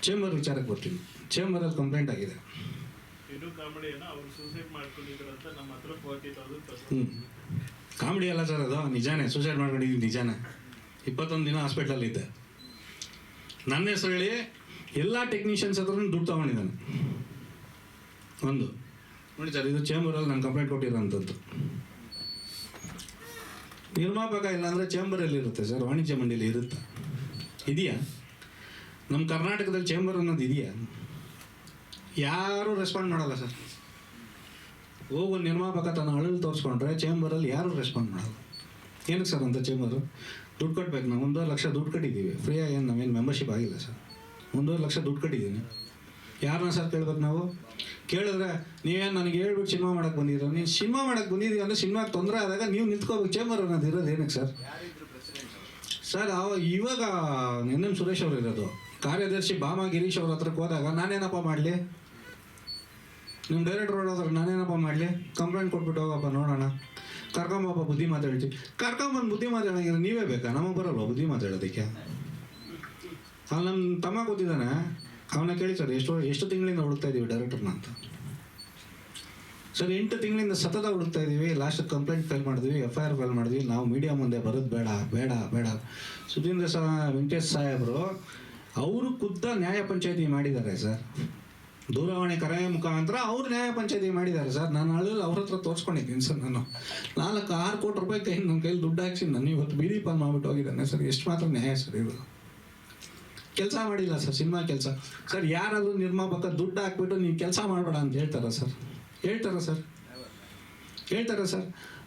Chamber ವಿಚಾರಕ್ಕೆ ಬರ್ತೀನಿ. ಚೇಂಬರಲ್ಲಿ complaint ಆಗಿದೆ. ಕಾಮಿಡಿ ಅಲ್ಲ ಸರ್, ಅದು ನಿಜಾನೇ. ಸೂಸೈಡ್ ಮಾಡ್ಕೊಂಡಿದ್ದೀನಿ ನಿಜಾನೇ. 21 ದಿನ ಹಾಸ್ಪಿಟ್ಲಲ್ಲಿದ್ದೆ. ನನ್ನ ಹೆಸರು ಹೇಳಿ ಎಲ್ಲ ಟೆಕ್ನಿಷಿಯನ್ಸ್ ಹತ್ರ ದುಡ್ಡು ತೊಗೊಂಡಿದ್ದಾನೆ. ಒಂದು ನೋಡಿ ಸರ್, ಇದು ಚೇಂಬರಲ್ಲಿ ನಾನು ಕಂಪ್ಲೇಂಟ್ ಕೊಟ್ಟಿರೋಂಥದ್ದು. ನಿರ್ಮಾಪಕ ಇಲ್ಲಾಂದರೆ ಚೇಂಬರಲ್ಲಿ ಇರುತ್ತೆ ಸರ್, ವಾಣಿಜ್ಯ ಮಂಡಳಿ ಇರುತ್ತೆ. ಇದೆಯಾ ನಮ್ಮ ಕರ್ನಾಟಕದಲ್ಲಿ ಚೇಂಬರ್ ಅನ್ನೋದು ಇದೆಯಾ? ಯಾರೂ ರೆಸ್ಪಾಂಡ್ ಮಾಡಲ್ಲ ಸರ್. ಹೋಗೋ ನಿರ್ಮಾಪಕ ತನ್ನ ಅಳಲು ತೋರಿಸ್ಕೊಂಡ್ರೆ ಚೇಂಬರಲ್ಲಿ ಯಾರೂ ರೆಸ್ಪಾಂಡ್ ಮಾಡಲ್ಲ. ಏನಕ್ಕೆ ಸರ್ ಅಂತ ಚೇಂಬರು? ದುಡ್ಡು ಕಟ್ಟಬೇಕು. ನಾವು 1.5 ಲಕ್ಷ ದುಡ್ಡು ಕಟ್ಟಿದ್ದೀವಿ. ಫ್ರೀಯಾಗಿ ಏನು ನಾವೇನು ಮೆಂಬರ್ಶಿಪ್ ಆಗಿಲ್ಲ ಸರ್. 1.5 ಲಕ್ಷ ದುಡ್ಡು ಕಟ್ಟಿದ್ದೀನಿ. ಯಾರನ್ನ ಸರ್ ಕೇಳ್ಬೇಕು ನಾವು? ಕೇಳಿದ್ರೆ ನೀವೇನು ನನಗೆ ಹೇಳ್ಬಿಟ್ಟು ಸಿನಿಮಾ ಮಾಡೋಕ್ಕೆ ಬಂದಿರೋ? ನೀವು ಸಿನಿಮಾ ಮಾಡೋಕ್ಕೆ ಬಂದಿದ್ದೀವಿ ಅಂದರೆ ಸಿನಿಮಾಗೆ ತೊಂದರೆ ಆದಾಗ ನೀವು ನಿಂತ್ಕೋಬೇಕು. ಚೇಂಬರ್ ಅನ್ನೋದು ಇರೋದು ಏನಕ್ಕೆ ಸರ್? ಸರ್ ಇವಾಗ NM ಸುರೇಶ್ ಅವರು ಇರೋದು. ಕಾರ್ಯದರ್ಶಿ ಭಾಮ ಗಿರೀಶ್ ಅವ್ರ ಹತ್ರಕ್ಕೆ ಹೋದಾಗ ನಾನೇನಪ್ಪ ಮಾಡಲಿ? ನಿಮ್ಮ ಡೈರೆಕ್ಟರ್ ಹೊಡೋದ್ರೆ ನಾನೇನಪ್ಪ ಮಾಡಲಿ? ಕಂಪ್ಲೇಂಟ್ ಕೊಟ್ಬಿಟ್ಟು ಹೋಗಪ್ಪ ನೋಡೋಣ, ಕರ್ಕೊಂಬಪ್ಪ ಬುದ್ಧಿ ಮಾತಾಡ್ತೀವಿ. ಕರ್ಕೊಂಬಂದು ಬುದ್ಧಿ ಮಾತಾಡೋಂಗಿದ್ರೆ ನೀವೇ ಬೇಕಾ? ನಮಗೆ ಬರೋಲ್ವ ಬುದ್ಧಿ ಮಾತಾಡೋದಕ್ಕೆ? ಅಲ್ಲಿ ನಮ್ಮ ತಮ್ಮ ಕೂತಿದ್ದಾನೆ, ಅವನ್ನ ಕೇಳಿ ಸರ್, ಎಷ್ಟು ತಿಂಗಳಿಂದ ಹುಡುಕ್ತಾ ಇದ್ದೀವಿ ಡೈರೆಕ್ಟರ್ನ ಅಂತ. ಸರ್ 8 ತಿಂಗಳಿಂದ ಸತತ ಹುಡುಕ್ತಾ ಇದ್ದೀವಿ. ಲಾಸ್ಟ್ ಕಂಪ್ಲೇಂಟ್ ಫೈಲ್ ಮಾಡಿದ್ವಿ, FIR ಫೈಲ್ ಮಾಡಿದ್ವಿ. ನಾವು ಮೀಡಿಯಾ ಮುಂದೆ ಬರೋದು ಬೇಡ ಬೇಡ ಬೇಡ. ಸುಧೀಂದ್ರ ವೆಂಕಟೇಶ್ ಸಾಹೇಬರು ಅವರು ಖುದ್ದ ನ್ಯಾಯ ಪಂಚಾಯತಿ ಮಾಡಿದ್ದಾರೆ ಸರ್. ದೂರವಾಣಿ ಕರೆ ಮುಖಾಂತರ ಅವ್ರು ನ್ಯಾಯ ಪಂಚಾಯತಿ ಮಾಡಿದ್ದಾರೆ ಸರ್. ನಾನು ಅಳಲು ಅವ್ರ ಹತ್ರ ತೋರಿಸ್ಕೊಂಡಿದ್ದೀನಿ ಸರ್. ನಾನು 4-6 ಕೋಟಿ ರೂಪಾಯಿ ನನ್ನ ಕೈಲಿ ದುಡ್ಡು ಹಾಕ್ಸಿ ನಾನು ಇವತ್ತು ಬೀದಿ ಪಾಲ್ ಮಾಡಿಬಿಟ್ಟು ಹೋಗಿದ್ದಾನೆ ಸರ್. ಎಷ್ಟು ಮಾತ್ರ ನ್ಯಾಯ ಸರ್ ಇದು? ಕೆಲಸ ಮಾಡಿಲ್ಲ ಸರ್, ಸಿನಿಮಾ ಕೆಲಸ. ಸರ್ ಯಾರಾದರೂ ನಿರ್ಮಾಪಕ ದುಡ್ಡು ಹಾಕ್ಬಿಟ್ಟು ನೀವು ಕೆಲಸ ಮಾಡಬೇಡ ಅಂತ ಹೇಳ್ತಾರ ಸರ್? ಹೇಳ್ತಾರ ಸರ್?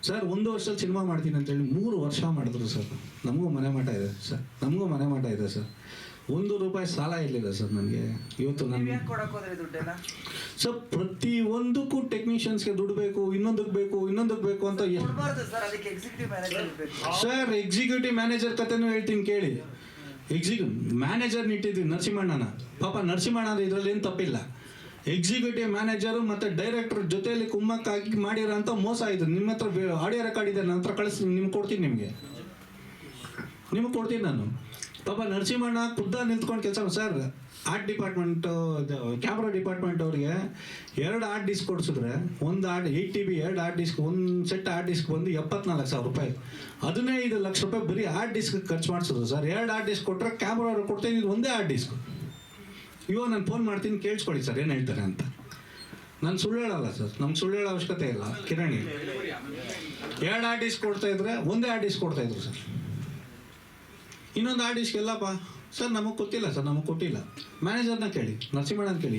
ಸರ್ 1 ವರ್ಷದಲ್ಲಿ ಸಿನಿಮಾ ಮಾಡ್ತೀನಿ ಅಂತೇಳಿ 3 ವರ್ಷ ಮಾಡಿದ್ರು ಸರ್. ನಮಗೂ ಮನೆ ಮಠ ಇದೆ ಸರ್. 1 ರೂಪಾಯಿ ಸಾಲ ಇರಲಿಲ್ಲ ಸರ್ ನನಗೆ. ಇವತ್ತು ನಾನು ಸರ್ ಪ್ರತಿಯೊಂದಕ್ಕೂ ಟೆಕ್ನಿಷಿಯನ್ಸ್ಗೆ ದುಡ್ಡು ಬೇಕು, ಇನ್ನೊಂದಕ್ಕೆ ಬೇಕು ಅಂತ ಸರ್. ಎಕ್ಸಿಕ್ಯೂಟಿವ್ ಮ್ಯಾನೇಜರ್ ಕತೆನೂ ಹೇಳ್ತೀನಿ ಕೇಳಿ. ಮ್ಯಾನೇಜರ್ ಇಟ್ಟಿದ್ದೀನಿ ನರಸಿಂಹಣ್ಣನ. ಪಾಪ ನರಸಿಂಹಣ್ಣ ಇದರಲ್ಲಿ ಏನು ತಪ್ಪಿಲ್ಲ. ಎಕ್ಸಿಕ್ಯೂಟಿವ್ ಮ್ಯಾನೇಜರು ಮತ್ತು ಡೈರೆಕ್ಟರ್ ಜೊತೆಯಲ್ಲಿ ಕುಮ್ಮಕ್ಕಾಗಿ ಮಾಡಿರೋ ಅಂತ ಮೋಸ ಇದು. ನಿಮ್ಮ ಹತ್ರ ಆಡಿಯೋ ರೆಕಾರ್ಡ್ ಇದೆ, ನನ್ನ ಹತ್ರ ಕಳಿಸಿ ನಿಮ್ಗೆ ಕೊಡ್ತೀನಿ ನಾನು. ಪಾಪ ನರಸಿಂಹಣ್ಣ ಖುದ್ದ ನಿಂತ್ಕೊಂಡು ಕೆಲಸ. Sir hard department, camera department ಅವ್ರಿಗೆ 2 ಆರ್ಟ್ ಡಿಸ್ಕ್ ಕೊಡಿಸಿದ್ರೆ, 1 8 TB 2 hard disk, 1 set hard disk ಬಂದು 74,000 ರೂಪಾಯಿ. 15 ಲಕ್ಷ ರೂಪಾಯಿ ಬರೀ ಆರ್ಟ್ ಡಿಸ್ಕ್ ಖರ್ಚು ಮಾಡಿಸಿದ್ರು ಸರ್. 2 ಆರ್ಟ್ ಡಿಸ್ಕ್ ಕೊಟ್ಟರೆ ಕ್ಯಾಮ್ರಾ ಅವ್ರಿಗೆ ಕೊಡ್ತಾಯಿದ್ದು 1 ಆರ್ಟ್ ಡಿಸ್ಕ್. ಇವಾಗ ನಾನು ಫೋನ್ ಮಾಡ್ತೀನಿ, ಕೇಳಿಸ್ಕೊಳ್ಳಿ ಸರ್ ಏನು ಹೇಳ್ತಾರೆ ಅಂತ. ನಾನು ಸುಳ್ಳು ಹೇಳಲ್ಲ ಸರ್, ನಮ್ಗೆ ಸುಳ್ಳು ಹೇಳೋ ಅವಶ್ಯಕತೆ ಇಲ್ಲ. ಕಿರಣಿ 2 ಆರ್ಟ್ ಡಿಸ್ಕ್ ಕೊಡ್ತಾಯಿದ್ರೆ 1 ಆರ್ಟ್ ಡಿಸ್ಕ್ ಕೊಡ್ತಾಯಿದ್ರು ಸರ್. ಇನ್ನೊಂದು ಆರ್ಟ್ ಡಿಸ್ಕ್ ಎಲ್ಲಪ್ಪ ಸರ್ ನಮಗೆ ಗೊತ್ತಿಲ್ಲ ಸರ್, ನಮಗೆ ಕೊಟ್ಟಿಲ್ಲ. ಮ್ಯಾನೇಜರ್ನ ಕೇಳಿ, ನರಸಿಂಹಣ್ಣನ ಕೇಳಿ.